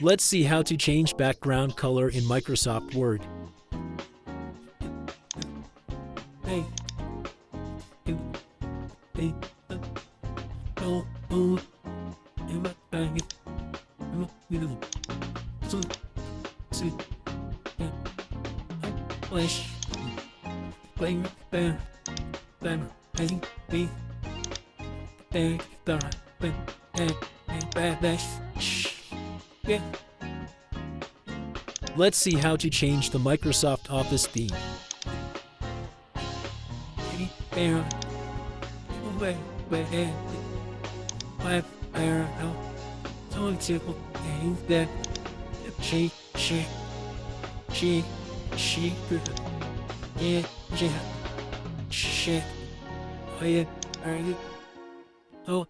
Let's see how to change background color in Microsoft Word. Hey, you, hey, oh, oh, hey, my bag, so, yeah, flash, play, bam, bam, hey, be, bang, yeah. Let's see how to change the Microsoft Office theme. Oh,